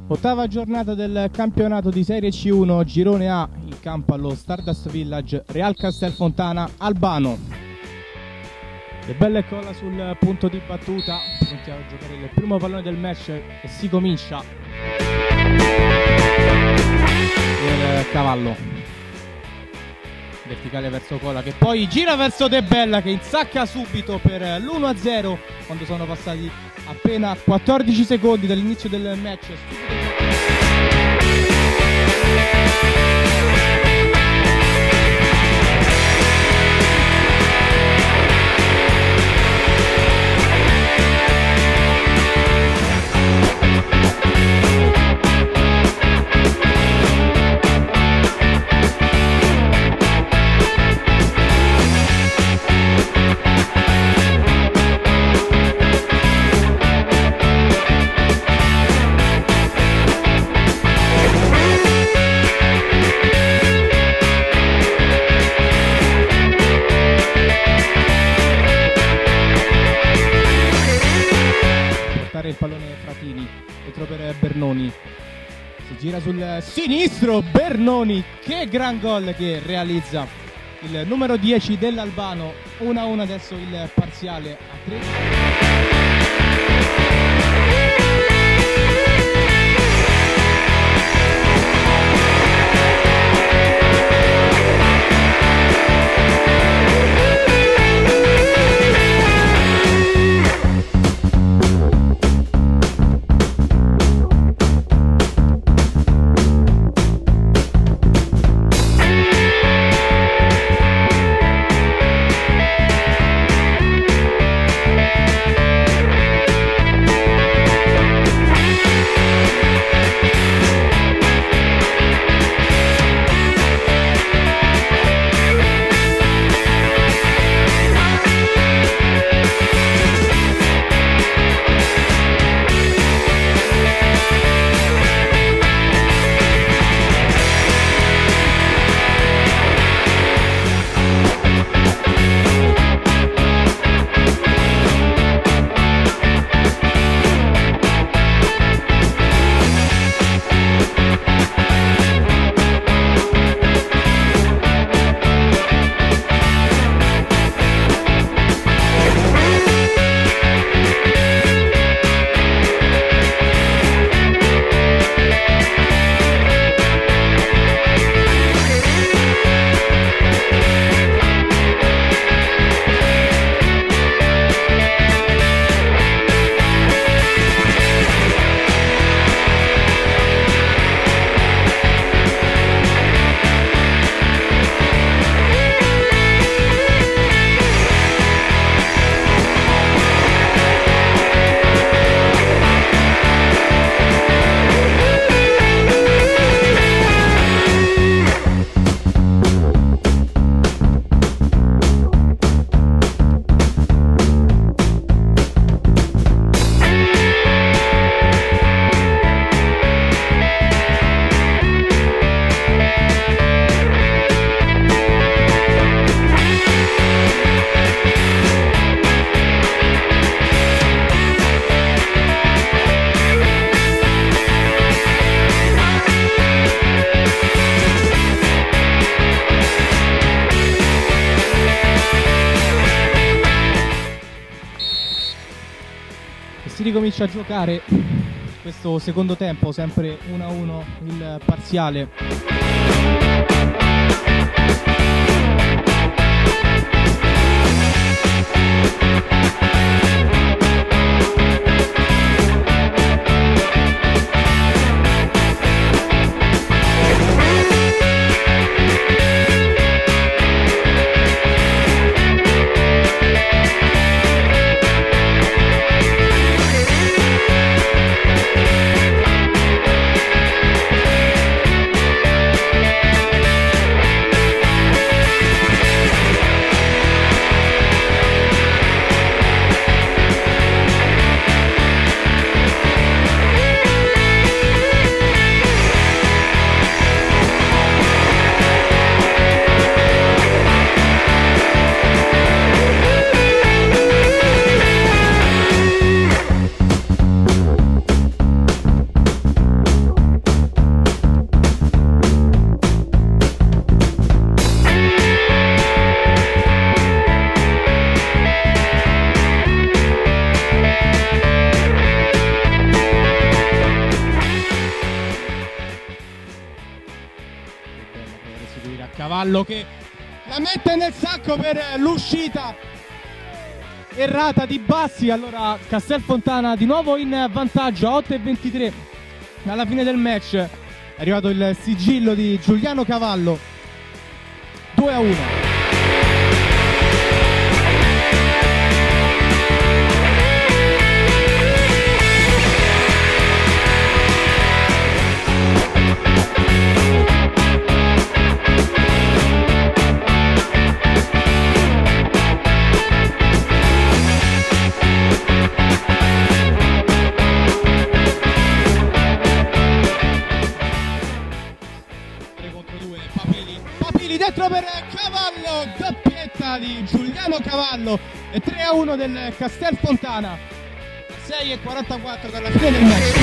Ottava giornata del campionato di Serie C1, Girone A, in campo allo Stardust Village, Real Castelfontana, Albano. De Bella e Colla sul punto di battuta, pronti a giocare il primo pallone del match e si comincia. Il cavallo verticale verso Colla, che poi gira verso De Bella, che insacca subito per l'1-0 quando sono passati appena 14 secondi dall'inizio del match. Il pallone Fratini dietro per Bernoni, si gira sul sinistro, Bernoni, che gran gol che realizza il numero 10 dell'Albano. 1-1 adesso il parziale a 3. Si ricomincia a giocare questo secondo tempo, sempre 1-1 il parziale. Cavallo che la mette nel sacco per l'uscita errata di Bassi. Allora Castelfontana di nuovo in vantaggio a 8:23 alla fine del match. È arrivato il sigillo di Giuliano Cavallo, 2-1. Dentro per Cavallo, doppietta di Giuliano Cavallo e 3-1 del Castelfontana, 6:44 dalla fine del match.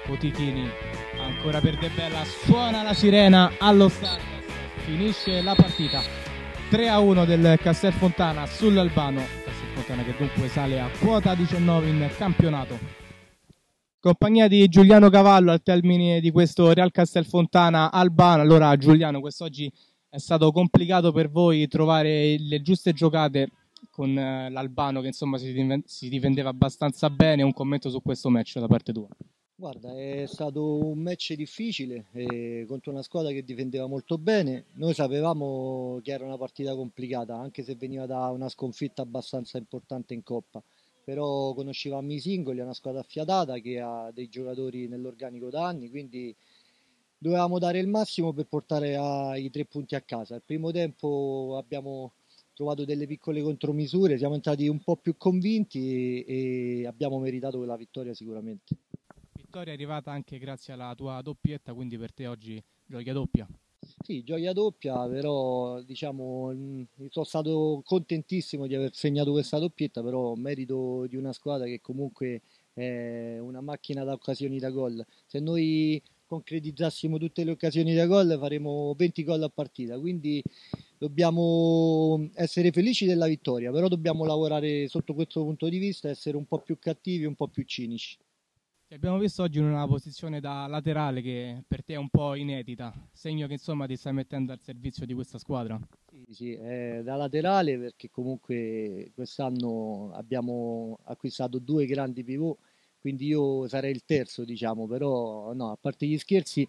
Cotichini ancora per De Bella, suona la sirena allo Stardust, finisce la partita 3-1 del Castelfontana sull'Albano. Castelfontana che dunque sale a quota 19 in campionato. Compagnia di Giuliano Cavallo al termine di questo Real Castelfontana Albano. Allora Giuliano, quest'oggi è stato complicato per voi trovare le giuste giocate con l'Albano che insomma si difendeva abbastanza bene. Un commento su questo match da parte tua? Guarda, è stato un match difficile contro una squadra che difendeva molto bene. Noi sapevamo che era una partita complicata, anche se veniva da una sconfitta abbastanza importante in Coppa. Però conoscevamo i singoli, è una squadra affiatata che ha dei giocatori nell'organico da anni, quindi dovevamo dare il massimo per portare i 3 punti a casa. Il primo tempo abbiamo trovato delle piccole contromisure, siamo entrati un po' più convinti e abbiamo meritato quella vittoria sicuramente. Vittoria è arrivata anche grazie alla tua doppietta, quindi per te oggi gioia doppia. Sì, gioia doppia, però diciamo sono stato contentissimo di aver segnato questa doppietta, però merito di una squadra che comunque è una macchina da occasioni da gol. Se noi concretizzassimo tutte le occasioni da gol faremo 20 gol a partita, quindi dobbiamo essere felici della vittoria, però dobbiamo lavorare sotto questo punto di vista, essere un po' più cattivi, un po' più cinici. Ti abbiamo visto oggi in una posizione da laterale che per te è un po' inedita, segno che insomma ti stai mettendo al servizio di questa squadra. Sì, da laterale perché comunque quest'anno abbiamo acquistato 2 grandi pivot, quindi io sarei il terzo, diciamo, però no, a parte gli scherzi,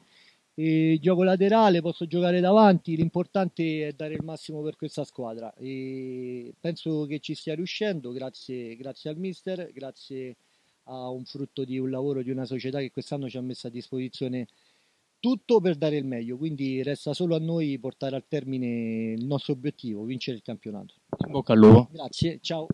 gioco laterale, posso giocare davanti, l'importante è dare il massimo per questa squadra e penso che ci stia riuscendo, grazie al mister, grazie a un frutto di un lavoro di una società che quest'anno ci ha messo a disposizione tutto per dare il meglio, quindi resta solo a noi portare a termine il nostro obiettivo, vincere il campionato. In bocca al lupo. Grazie, ciao.